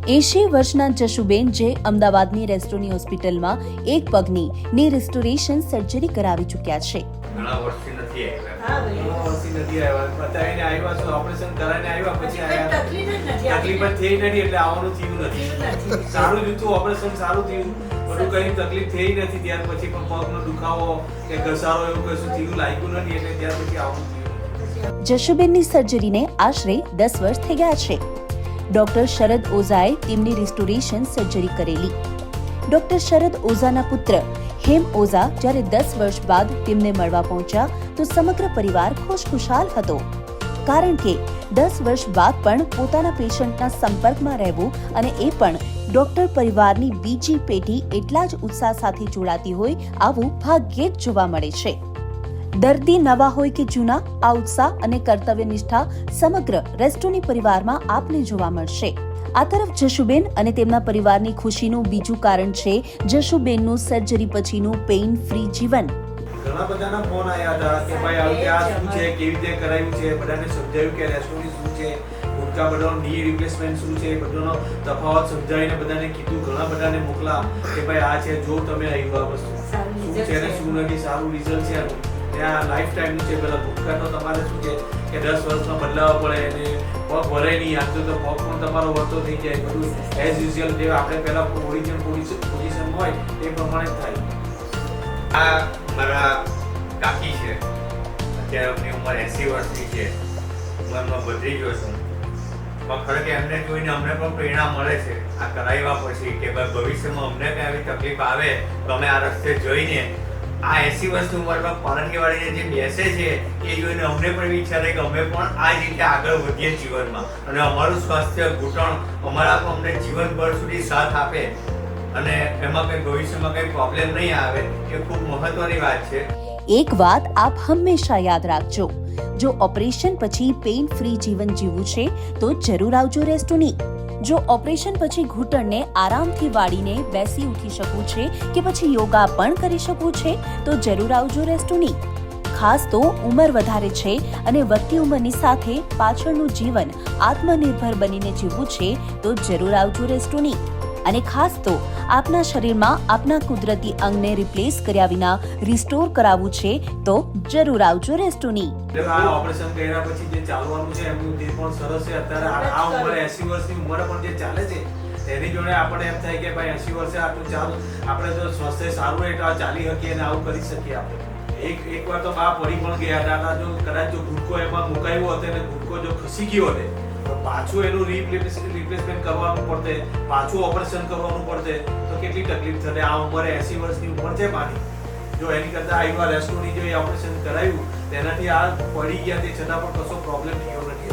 80 વર્ષના જશુબેન જે અમદાવાદની રેસ્ટોની હોસ્પિટલમાં એક પગની ની રિસ્ટોરેશન સર્જરી કરાવી ચૂક્યા છે. ઘણા વર્ષથી નથી આવ્યા. ઘણા વર્ષથી નથી આવ્યા. બતાવીને આવ્યા છો, ઓપરેશન કરાવીને આવ્યા પછી આયા તકલીફ જ થઈ નથી એટલે આવવાનું થયું નથી. સારું જ હતું, ઓપરેશન સારું થયું, બધું કઈ તકલીફ થઈ નથી. ત્યાર પછી પણ પગનો દુખાવો કે ઘસારો એવું કશું થયું લાગ્યું નથી એટલે ત્યાર પછી આવવાનું થયું. જશુબેનની સર્જરીને આશરે 10 વર્ષ થઈ ગયા છે. ડોક્ટર શરદ ઓઝાએ તેમની રિસ્ટોરેશન સર્જરી કરેલી. ડોક્ટર શરદ ઓઝાના પુત્ર હેમ ઓઝા જ્યારે 10 વર્ષ બાદ તેમને મળવા પહોંચ્યા તો સમગ્ર પરિવાર ખુશખુશાલ હતો, કારણ કે 10 વર્ષ બાદ પણ પોતાના પેશન્ટના સંપર્કમાં રહેવું અને એ પણ ડોક્ટર પરિવારની બીજી પેઢી એટલા જ ઉત્સાહ સાથે જોડાતી હોય આવું ભાગ્યે જ જોવા મળે છે. દર્દી નવા હોય કે જૂના, આ ઉત્સાહ અને કર્તવ્યનિષ્ઠા સમગ્ર રેસ્ટોની પરિવારમાં આપને જોવા મળશે. આ તરફ જશુબેન અને તેમના પરિવારની ખુશીનું બીજું કારણ છે જશુબેનનું સર્જરી પછીનું પેઇન ફ્રી જીવન. ઘણા બધાના ફોન આવ્યા હતા કે ભાઈ આવી આ શું છે, કેવી રીતે કરાવ્યું છે, બધાને સમજાવ્યું કે રેસ્ટોની શું છે, ગુટકા બધાનો ની રિપ્લેસમેન્ટ શું છે, બધાનો તફાવત સમજાવીને બધાને કીધું. ઘણા બધાને મોકલા કે ભાઈ આ છે, જો તમે આવ્યું આ વસ્તુ શું છે ને શું નથી, સારું રિઝલ્ટ છે આનું. ત્યાં લાઈફ ટાઈમનું છે. પેલા ગુટકા તો તમારે શું છે કે 10 વર્ષમાં બદલાવવા પડે અને પગ ભરાય નહીં. આજ તો પગ પણ તમારો વળતો થઈ જાય. બધું એઝ યુઝ્યુઅલ જે આપણે પહેલા ઓરિજિનલ પોઝિશન હોય એ પ્રમાણે જ થાય. આ મારા કાકી છે, અત્યારે એમની ઉંમર 80 વર્ષની છે. ઉંમરમાં બદલી ગયો છું, પણ ખરેખર એમને જોઈને અમને પણ પ્રેરણા મળે છે આ કરાવ્યા પછી કે ભાઈ ભવિષ્યમાં અમને કંઈ આવી તકલીફ આવે તો અમે આ રસ્તે જોઈને આ 80 વર્ષની ઉંમરમાં પાલનકી વાળીને જે બેસે છે એ જોઈને અમને પણ વિચારે કે અમે પણ આ રીતે આગળ વધીએ જીવનમાં અને અમારું સ્વાસ્થ્ય ઘૂંટણ અમારા પણ અમને જીવનભર સુધી સાથ આપે અને એમાં કંઈ ભવિષ્યમાં કંઈ પ્રોબ્લેમ નહીં આવે એ ખૂબ મહત્વની વાત છે. એક વાત આપ હંમેશા યાદ રાખજો, જો ઓપરેશન પછી પેઇન ફ્રી જીવન જીવવું છે તો જરૂર આવજો રેસ્ટોની. જો ઓપરેશન પછી ઘૂંટણને આરામથી વાળીને બેસી ઉઠી શકવું છે કે પછી યોગા પણ કરી શકવું છે તો જરૂર આવજો રેસ્ટોની. ખાસ તો ઉંમર વધારે છે અને વધતી ઉંમરની સાથે પાછળનું જીવન આત્મનિર્ભર બનીને જીવવું છે તો જરૂર આવજો રેસ્ટોની. અને ખાસ તો આપના શરીરમાં આપના કુદરતી અંગને રિપ્લેસ કર્યા વિના રિસ્ટોર કરાવવું છે તો જરૂર આવજો રેસ્ટોની. આ ઓપરેશન કર્યા પછી જે ચાલવાનું છે એમનું તે પણ સરસ છે. અત્યારે આ ઉંમરે 80 વર્ષની ઉંમરે પણ જે ચાલે છે તેની જોડે આપણે એમ થાય કે ભાઈ 80 વર્ષે આટલું ચાલ આપણે જો સ્વાસ્થ્ય સારું રહે તો આ ચાલી શકીએ અને આવું કરી શકીએ આપણે. એક વાર તો બા પડી પણ ગયા હતા. જો કદાચ જો ગુટકો એમાં મુકાયો હતો અને ગુટકો જો ખસી ગયો હોત તો પાછું એનું રિપ્લેસમેન્ટ કરવાનું પડતે, પાછું ઓપરેશન કરવાનું પડતે તો કેટલી તકલીફ થશે. આ ઉંમરે 80 વર્ષની ઉંમર છે માની, જો એની કરતા આવ્યા રેસ્ટોની જો એ ઓપરેશન કરાવ્યું તેનાથી આ પડી ગયા તે છતાં પણ કશો પ્રોબ્લેમ થયો નથી.